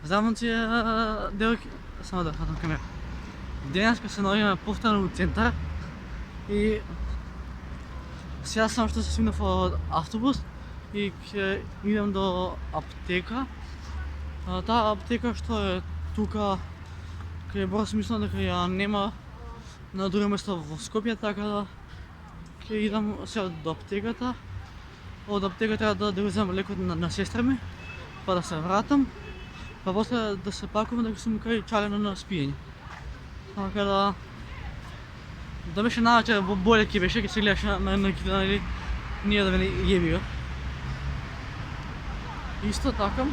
Знам, че девойки... Само да хватам камера. Денеска се наоѓаме повторно у центар и сега само што се свинав од автобус и ќе идем до аптека. Таа аптека што е тука кај Брос, мислам дека ја нема на друго место во Скопје, така да ќе идам сега до аптеката. Од аптека треба да го земам лекот на сестра ми, па да се вратам, па после да се пакувам да го сум кај чалено на спиење. Така да беше навечер боле ќе беше, ќе се гледаш на Никита, нели, ние да вели јебига. Исто така,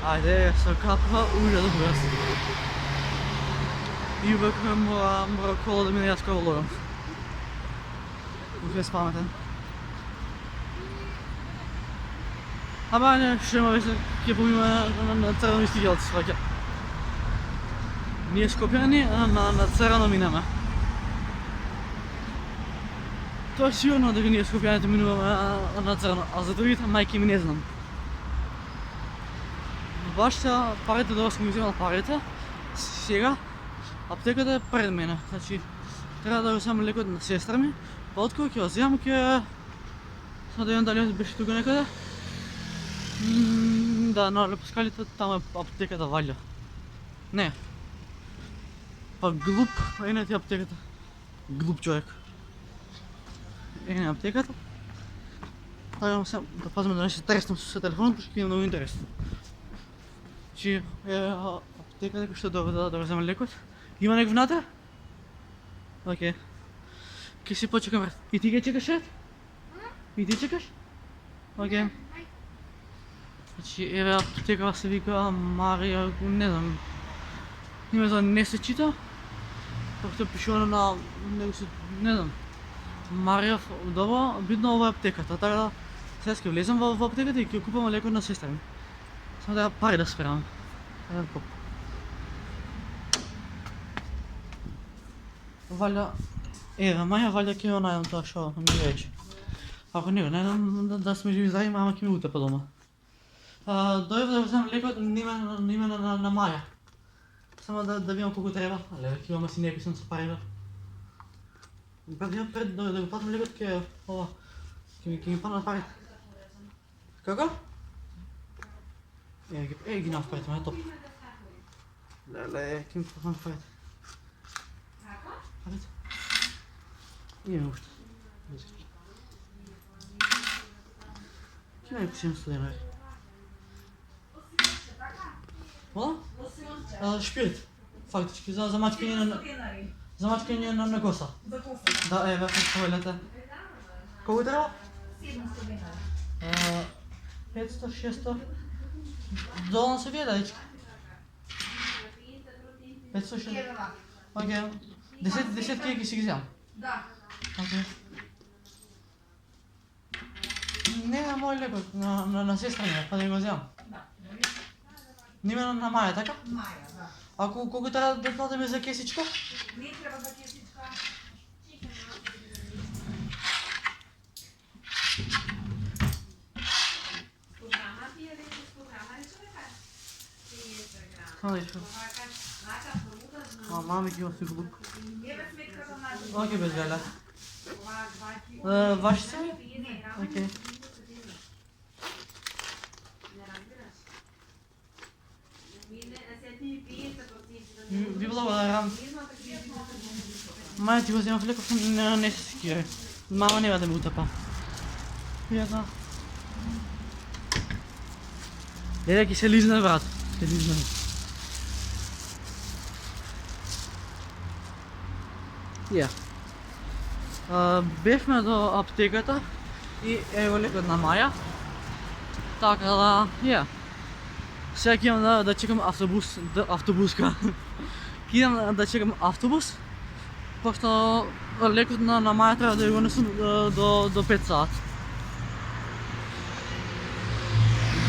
ајде, се капва улја да богас. И увек мора кола да мине, јас кога ловам. Уште спаметен. Ама не, што има веќе, ќе помиме на црвено стигелци, сваќа. Ние Скопјани на црвено минеме. Тоа е сигурно дека ние Скопјаните минуваме на црвено, а за другите мајки ми не знам. Баш сега парите, дога сме ги земал парите, сега аптеката е пред мене, значи треба да го земам лекот на сестра ми, па откога ќе го земам ќе... Само да видам дали беше тука некаде. Да, на Лепоскалите таму е аптеката ваѓа. Не. Па глуп, е не ти аптеката. Глуп човек. Е не аптеката. Така се да пазиме да не се треснам со телефонот, пошто ќе е многу интересно. Чи е аптека дека што да го земам лекот. Има некој внатре? Океј. Ке си почекам. И ти ке чекаш ред? И ти чекаш? Океј. Значи, еве аптекава се вика Марија, не знам. Името не се чита. Пошто пишувано на... не знам. Марија, добро, бидно ова е аптеката, така да сега ќе влезам во аптеката и ќе купам лекот на сестра ми. Само да пари да сперам. Валја, еве, маја валја ќе ја најдам тоа што ми рече. Ако не го најдам, да сме живи заедно, ама ќе ми утепа дома. Дојдов да го земам лекот на име на Маја. Само да видам колку треба. Леле, ќе имаме си некој сам со пари. Пред имам пред да го платам лекот ќе ова. Ќе ми паднат парите. Како? Ги нав парите, ме е топ. Леле, ќе ми паднат парите. Парите. Идеме уште. Ќе ми пишем студено. Мола? Шпирт, фактички, за мачкање на коса. За коса. Да, еве, повелете. Колку треба? 500, 600. Долно се вие, дечки. 500, 600. Океј. 10 кеки си ги земам. Да. Океј. Не на мој лекот, на сестра ми, па да го земам. Ниме на Маја, така? Маја, да. А колку треба да платиме за кесичка? Не треба за кесичка. Мами ќе оси глуп. Еве сметката на... Океј, без галя. Ова 2 кг. Ваши се? Океј. Ви благодарам. Маја ти го земав лекот, не се скире. Мама нема да ме утапа. Пријатно. Леле, ќе се лизне, брат. Се лизне. Ја. Бевме до аптеката и ево лекот на Маја. Така да, ја. Сега ќе идам да чекам автобуска. Ќе идам да чекам автобус, пошто лекот на Маја треба да го несам до 5 сат.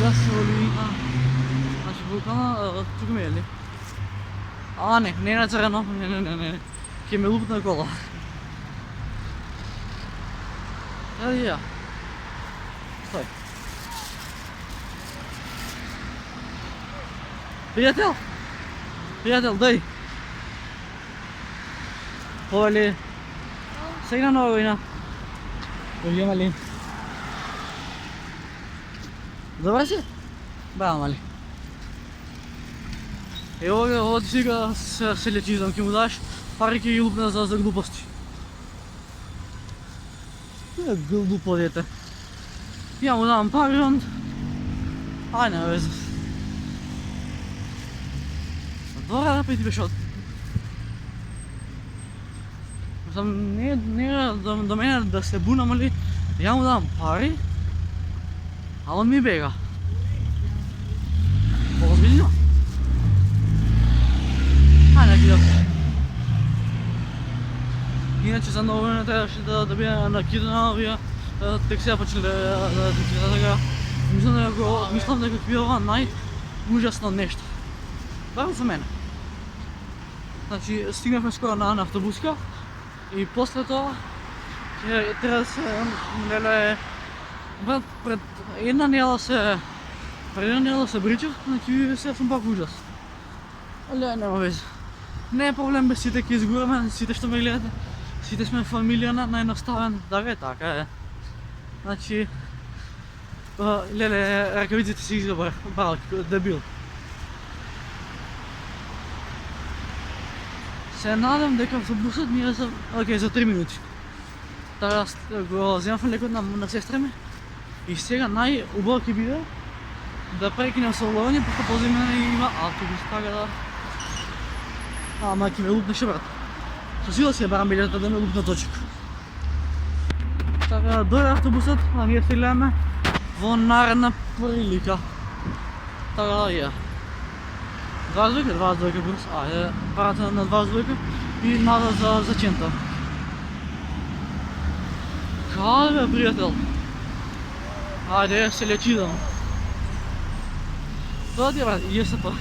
Gasolina. Значи вулкана, тука ми е ли? А, не на црвено, не. Ќе ме лупна кола. Ајде ја. Стој. Приятел! Приятел, дай! Повали! Сега на война! Дойде, мали! Добре си? Браво, мали! Evo ga, od сега се лечизам, ке му даш пари, ке ги лупна за глупости. Глупо дете. Я му давам пари, он... Ай, не везе. Добре да пети беше от... Не до мене да се бунам, али... Я му давам пари, а он ми бега. Озбилно? Айде, кидам. Иначе за много време трябваше да бия накидана, вие текстия почали да текстия така. Мислам дека е ова најужасно нешто. Барем за мене. Значи, стигнахме скоро на автобуска и после тоа треба да се, леле, пред една недела се бричав, значи сега сум пак ужас. Але нема везе. Не е проблем, бе, сите ќе изгураме, сите што ме гледате, сите сме фамилија најноставен, да бе, така е. Значи, леле, ракавиците си избрах, браво, дебил. Се надам дека автобусот ми е за 3 минути. Така го земав лекот на сестра ми и сега најубаво ќе биде да прекинем со ловење, пошто позади мене има автобус, така да... Ама ќе ме лупнеше, брат. Со сила си ја барам билета да ме лупна точек. Така, дојде автобусот, а ние се гледаме во наредна прилика. Така да ја. 22 брз, ајде, парата на 22 и надо за центар. Каде бе, пријател? Ајде, се лечидам. Тоа ти е, брат, и е се тоа.